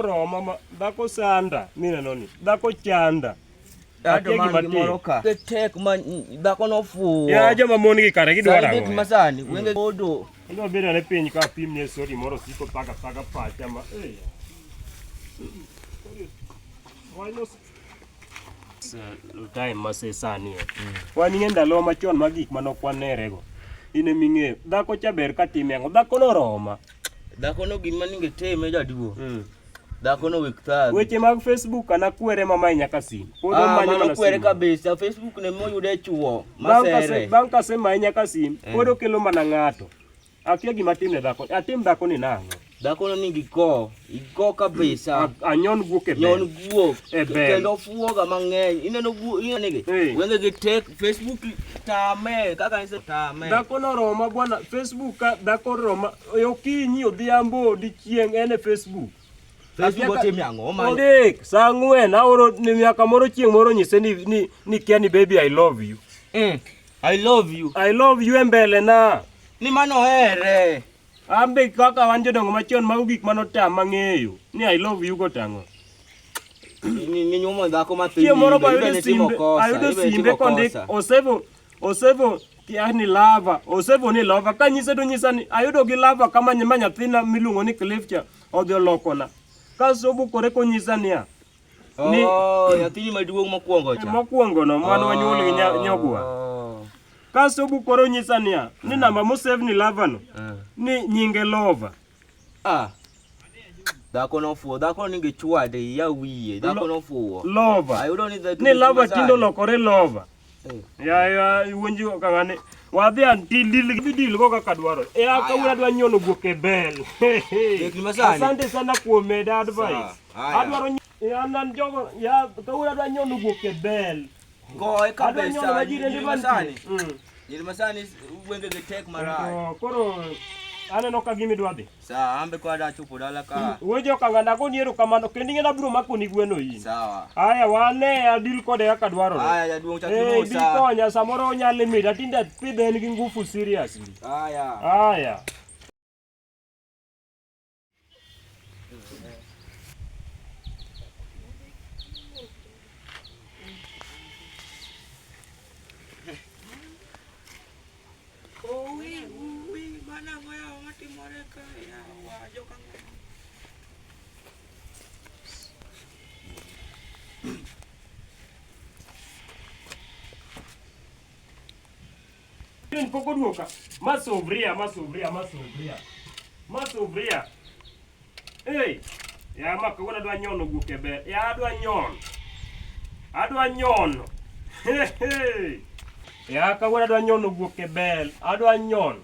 dhako roma dhako sanda mineno ni dhako chanda Ado man gimoro ka. Tek man dhako no fuwo. Ya joma mon gi kare gidwaro ang'o. Sani masani wenge odo. Ndo bedo ne piny ka pim ne sori moro siko paga pacha ma. Why no? Time masesani. Wani ngenda lo machon magik manokwanerego. Ine ming'eyo dhako cha ber katime ang'o dhako no roma. Dhako no gima ninge teme jaduo. Dhako no wik thagi. Weche mag Facebook kana kwere mama nyaka sim. Podo manyo mana kwere kabisa. Facebook ne moyude chuo masere. Bang ka sema nyaka sim. Podo kelo mana ng'ato. Akia gima timne dhako. Atim dhako ni nang'o. Dhako no nigi igo kabisa. Anyon guok e bel. Nyon guok. Kendo fuoga mang'eny. Ineno guok inege. Wenge gi tek Facebook tame kaka nise tame. Dhako no roma bwana Facebook ka dhako roma okinyi odhiambo dichieng' ene Facebook. Facebook otime ang'o man. Odek saa 4 aoro ni miaka moro chieng' moro nyise ni Kenny baby I love you. I love you. I love you embele na. Ni mano here. Ambe kaka wan jodongo machon mag gik manotam mang'eyo ni I love you go tang'o. Ni nyumo dhako matho. Chieng' moro ba ayudo simbe kondik Osevo yani lava. Osevo ni lava. Kanyise do nyisa ni ayudo gi lava kama nyathina miluongo ni Clifcha odhi olokona. Kaso bukore konyisa niya. Yathini maduong' mokwongo cha. Mokwongo no mano wanyuol gi nyogwa. Kaso bukoro nyisa niya ni namba mosave ni lava no ni nyinge lova. Dhako no fuwo, dhako nigi chwade ya wiye, dhako no fuwo. Lova. Ayudo ni lava tindo lokore lova. Ya wuonji kangane. Wadhi dil go kaka dwaro. Akawuono adwa nyono guok e bel. Asante sana kuom meda advice. Adwaro an jogo ya kawuono adwa nyono guok e bel. Goe kabisa. Yiri masani wenge ge tek marai. Koro aneno ka gimi dwa dhi. Sawa, ambe kwa da chupo dala ka. Wejo kanganda go niero kamano kendi ngena bro makoni gweno yi. Sawa. Aya wane adil kode kaka dwaro. Aya jaduong' chakimo sa. Konya samoro nyale mida tinde pidhe en gi ngufu seriously. Aya. Poko duoka. Masovria. Ya makawuono adwa nyono guok e bel. Ya adwa nyono. Ya kawuono adwa nyono guok e bel. Adwa nyono.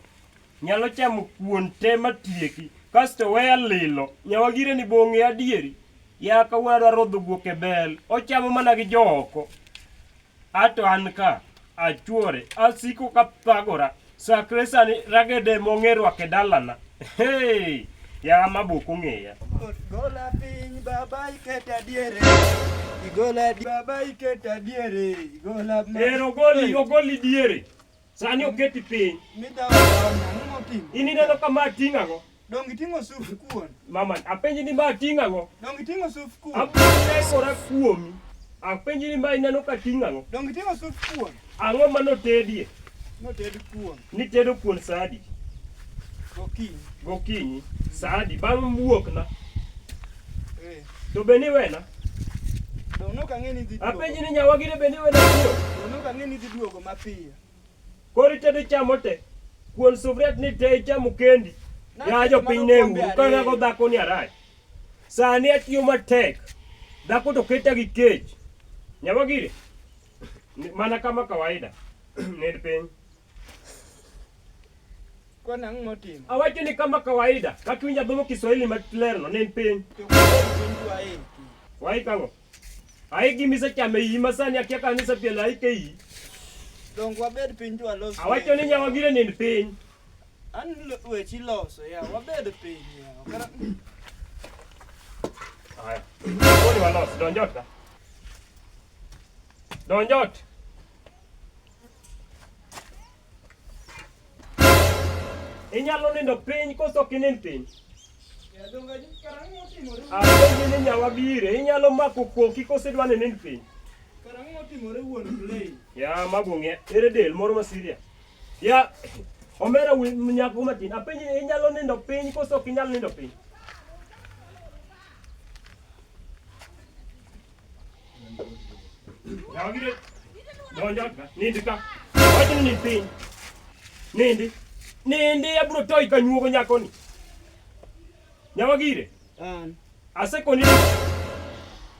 Nyalo chamo kuon te matieki. Kasto weya lilo. Nyawagire ni bong'e adieri. Ya kawuono adwa rodho guok e bel. Ochamo mana gi jooko. Ato an ka. Achuore, asiko kapagora, sakre sani ragede mong'ero ake dalana. Ya maboko ng'eya. Gola piny baba iketa diere. Baba iketa diere. Gola ogoli diere. Sani oketi piny. Midawa nang'o ting'? Ini neno kama ting'ago. Dong iting'o suf kuon. Mama, apenji ni ma ting'ago. Dong iting'o suf kuon. Apekora kuomi. Apenji ni ma ineno ka ting'ago. Dong iting'o suf kuon. Ang'o manotedie? Noted kuon. Nitedo kuon sadi. Gokinyi. Sadi. Bang' wuok na. To beni wena? Dong nok ang'e ni dhi duogo. Apenji ni nyawagire beni wena kuon. Dong nok ang'e ni dhi duogo mapiyo. Kori tedo chamo te. Kuon sufriat ni te chamo kendi. Ya jo piny ne uru. Kana go dhako ni arach. Sani atiyo matek. Dhako to keta gi kech. Nyawagire? Mana kama kawaida. Ned piny. Kwa nang'o motimo? Awacho ni kama kawaida. Kaka winja dhomo Kiswahili matler no nen piny. Wai kang'o? Ai gimise chame yi masani akia kanisa pielo ai ke yi. Dong wabed piny to walos. Awacho ni nyawagire nen piny. An wechi loso ya wabed piny ya. Aya. Koni walos donjot ka. Donjot. Inyalo nindo piny koso kinen piny. Apenji ni nyawagire, inyalo mako koki kosedwa ne nind piny. Karang'o timore wuon play? Ya magung'e, ere del moro masiria. Ya omera nyako matin. Apenji inyalo nindo piny koso ok inyal nindo piny. Nyawagire, donjo ka, nindi ka. Wacho ni nind piny. Nindi abro toyi ka nyuogo nyakoni. Nyawagire. An. Asekoni.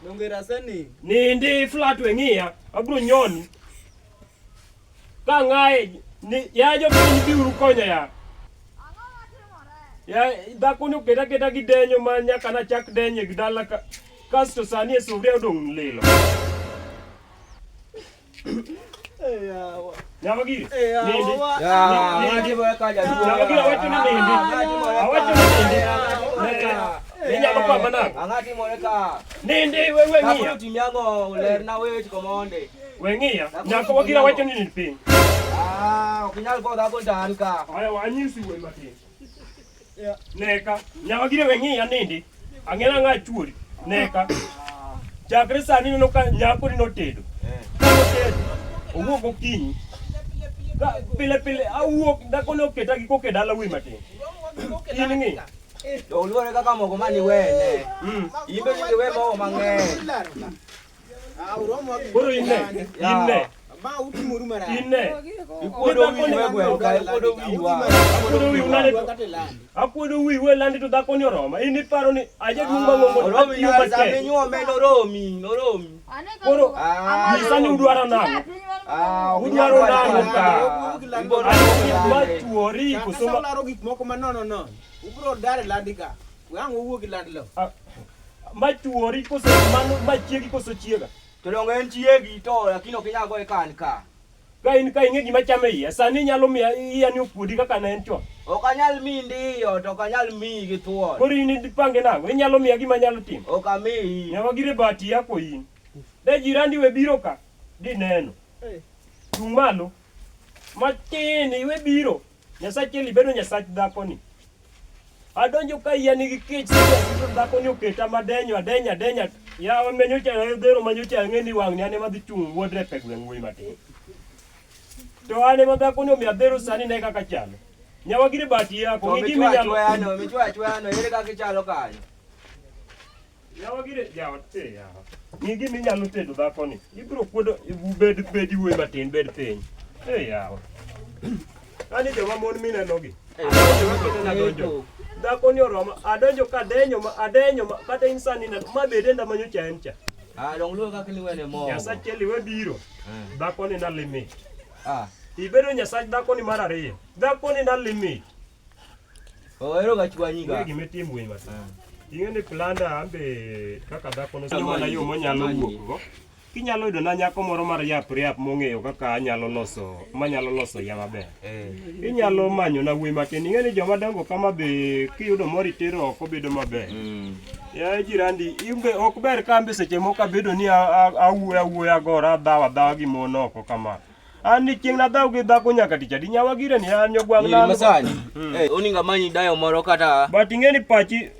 Donge rasani. Nindi flat weng'iya, abro nyoni. Ka ng'aye, ya jopiny biuru konya ya. Ya dhako ni oketa keta gi denyo ma nyaka nachak denye gi dala ka. Kasto sani e sufria odong' lilo. Yawa. Nyawagire. Yawa. Nindi. ng'ati moye ka jaduong'. Nyawagire awacho ni nindi. Awacho ni nindi. Inyalo pamba nang'o? Ang'ati moye ka. Nindi we ng'iya. Kapro timiang'o lerna wech komonde. We ng'iya. Nyaka Wagire awacho ni nind piny. Ok inyal go dhako dan ka. Aya wanyisi we matin. Neka. Nyawagire we ng'iya nindi. Ang'ena ng'a chuori. Neka. Chakre sani neno ka nyako ni notedo. Notedo. Owuok okinyi. Pile pile awuok dhako ni oketa gi koke dala wi matin. In ng'i. To oluore kaka mogo mani wene. Imbe nigi we mogo mang'eny. Koro inne. Ma utimoru mara. Inne. Ikuodo wi we gwel ka, ikuodo wiwa. Akuodo wi unade to. Akuodo wi we landi to dhako ni oroma. In iparo ni aje dung mang'ongo. Oromi nyar sami nyuome noromi. Koro nyisa ni udwaro nang'o. Udwaro nang'o ka. Machuori koso Kasa ularo gik moko manono nono. Ubro dare landi ka. Wang owuok gi land lo. machuori koso mano machiegi koso chiega. To dongo en chiegi to lakini ok inyal goye kan ka. Ka in ka ing'e gima chame iya, sani nyalo miya iya ni opuodi kaka ne en chon. Ok anyal miyi ndiyo to ok anyal miyi gi thuon. Koro in ipange nang'o, inyalo miya gima nyalo timo. Ok amiyi. Nyawagire bati yako in. De jirani we biro ka, di neno. Tung malo. Matin iwe biro. Nyasache libedo nyasach dhako ni. Adonjo ka iya nigi kech sija dhako ni oketa madenyo adenya. Ya wamenyocha dhero manyocha ng'eni wang' ni ane madhi chung' wuodre pe gweng' wuoyi matin. To ane ma dhako ni omiya dhero sani ne kaka chalo. Nyawagire bati yako, ng'i gimi nyalo. Michwa ere kaka ichalo kanyo. Nyawagire jaote yawa. Ng'i gimi nyalo tedo dhako ni. Ibro kuodo bed wuoyi matin, bed piny. Yawa. Ani joma mon minenogi. Dhako ni oroma, adonjo ka adenyo ma kata insani na ma bede nda manyocha en cha. Dong luo kaka ni wene mo. Nyasache liwe biro. Dhako ni na limit. Ibedo nyasach dhako ni mar ariyo. Dhako ni na limit. Ero ga chwanyi ga. Ng'e gimitimo wuoyi matin. Ing'e ni planda ambe kaka dhako no mana yo monyalo wuokgo. Kinyalo yudo na nyako moro mar yap mong'eyo kaka anyalo loso ya maber. Inyalo manyo na wuoyi matin. Ing'e ni joma dongo kama be kiyudo moro itero oko bedo maber. Ya jirani, imbe ok ber kambe seche moko abedo ni awuoya gora dhawa gi mon oko kama. An ni chieng' na dhaw gi dhako nyaka tich adi. Nyawagire ni an nyogwang' nalo. Masani. Oninga manyi dayo moro kata. But ing'e ni pachi.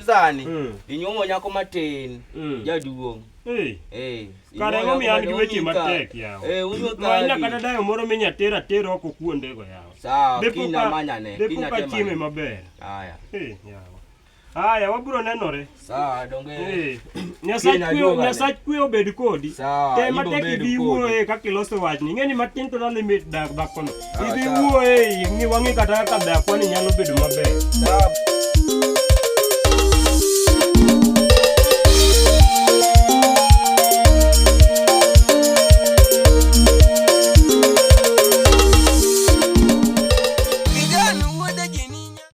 Sani. Inyuomo nyako matin. Jaduong'. Kare ng'omi an gi weche matek yawa. Manya kata dayo moro minya tero oko kuondego yawa. Sawa, kina manyane. Depo ka chieme maber. Aya. Yawa. Aya, wabiro nenore. Sawa, donge. Nyasach kwe obed kodi. Sawa, te matek idhi wuoye kaka iloso wachni. Ing'e ni matin to na limit dhakono. Idhi wuoye, ng'i wang'i kata kaka dhako ni nyalo bedo maber. Sawa.